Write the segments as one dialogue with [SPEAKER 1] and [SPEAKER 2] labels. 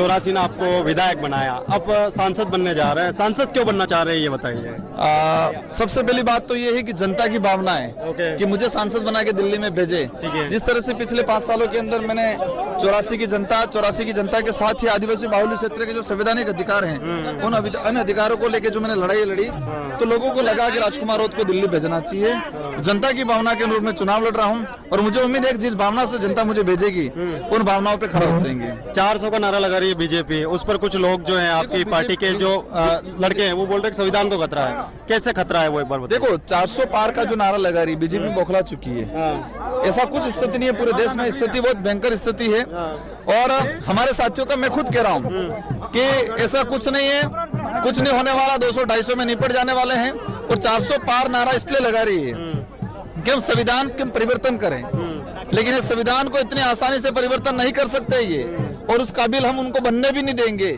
[SPEAKER 1] 84 ने आपको विधायक बनाया, अब सांसद बनने जा रहे हैं। सांसद क्यों बनना चाह रहे हैं ये बताइए।
[SPEAKER 2] सबसे पहली बात तो ये है कि जनता की भावना है कि मुझे सांसद बना के दिल्ली में भेजे। जिस तरह से पिछले 5 सालों के अंदर मैंने 84 की जनता के साथ ही आदिवासी बाहुल्य क्षेत्र के जो संवैधानिक अधिकार हैं उन अधिकारों को लेकर जो मैंने लड़ाई लड़ी, तो लोगों को लगा कि राजकुमार राउत को दिल्ली भेजना चाहिए। जनता की भावना के अनुरूप मैं चुनाव लड़ रहा हूँ और मुझे उम्मीद है कि जिस भावना से जनता मुझे भेजेगी उन भावनाओं पे खरा उतरेंगे।
[SPEAKER 1] 400 का नारा लगा रही है बीजेपी, उस पर कुछ लोग जो हैं आपकी पार्टी के जो लड़के हैं वो बोल रहे हैं संविधान को खतरा है। कैसे खतरा है वो एक बार बताइए।
[SPEAKER 2] देखो 400 पार का जो नारा लगा रही बीजेपी बौखला चुकी है। ऐसा कुछ स्थिति नहीं है, पूरे देश में स्थिति बहुत भयंकर स्थिति है और हमारे साथियों का मैं खुद कह रहा हूँ कि ऐसा कुछ नहीं है, कुछ नहीं होने वाला। 200-250 में निपट जाने वाले हैं और 400 पार नारा इसलिए लगा रही है कि हम संविधान के परिवर्तन करें, लेकिन इस संविधान को इतनी आसानी से परिवर्तन नहीं कर सकते ये, और उस काबिल हम उनको बनने भी नहीं देंगे।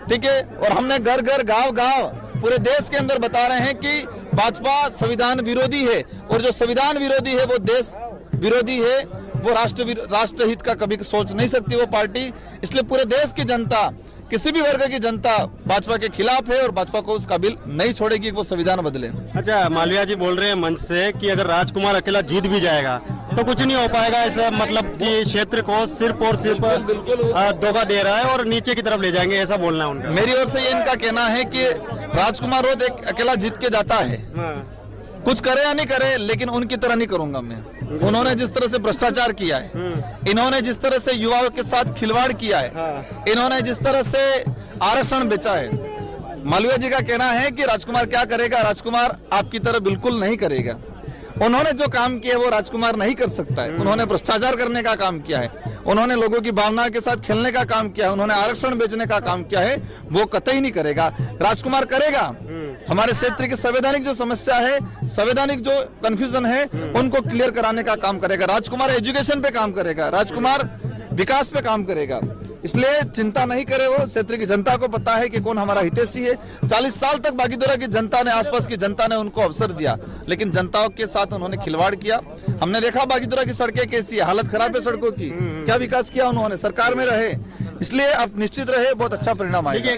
[SPEAKER 2] ठीक है, और हमने घर घर गांव पूरे देश के अंदर बता रहे हैं कि भाजपा संविधान विरोधी है और जो संविधान विरोधी है वो देश विरोधी है, वो राष्ट्रहित का कभी सोच नहीं सकती वो पार्टी। इसलिए पूरे देश की जनता, किसी भी वर्ग की जनता भाजपा के खिलाफ है और भाजपा को उस काबिल नहीं छोड़ेगी कि वो संविधान बदले।
[SPEAKER 1] अच्छा, मालवीय जी बोल रहे हैं मंच से कि अगर राजकुमार अकेला जीत भी जाएगा तो कुछ नहीं हो पाएगा, ऐसा मतलब कि क्षेत्र को सिर्फ और सिर्फ धोखा दे रहा है और नीचे की तरफ ले जाएंगे, ऐसा बोलना है उनका।
[SPEAKER 2] मेरी ओर से ये इनका कहना है कि राजकुमार राउत एक अकेला जीत के जाता है, कुछ करे या नहीं करे, लेकिन उनकी तरह नहीं करूंगा मैं। उन्होंने जिस तरह से भ्रष्टाचार किया है, इन्होंने जिस तरह से युवाओं के साथ खिलवाड़ किया है, इन्होंने जिस तरह से आरक्षण बेचा है, मालवीय जी का कहना है कि राजकुमार क्या करेगा। राजकुमार आपकी तरह बिल्कुल नहीं करेगा। उन्होंने जो काम किया वो राजकुमार नहीं कर सकता है। उन्होंने भ्रष्टाचार करने का काम किया है, उन्होंने लोगों की भावना के साथ खेलने का काम किया है, उन्होंने आरक्षण बेचने का काम किया है, वो कतई नहीं करेगा। राजकुमार करेगा हमारे क्षेत्र की संवैधानिक जो समस्या है, संवैधानिक जो कंफ्यूजन है, उनको क्लियर कराने का काम करेगा। राजकुमार एजुकेशन पे काम करेगा, राजकुमार विकास पे काम करेगा। इसलिए चिंता नहीं करे, वो क्षेत्र की जनता को पता है कि कौन हमारा हितैषी है। 40 साल तक बागीदोरा की जनता ने, आसपास की जनता ने उनको अवसर दिया, लेकिन जनताओं के साथ उन्होंने खिलवाड़ किया। हमने देखा बागीदोरा की सड़कें कैसी है, हालत खराब है सड़कों की, क्या विकास किया उन्होंने, सरकार में रहे। इसलिए आप निश्चित रहे बहुत अच्छा परिणाम आएगा।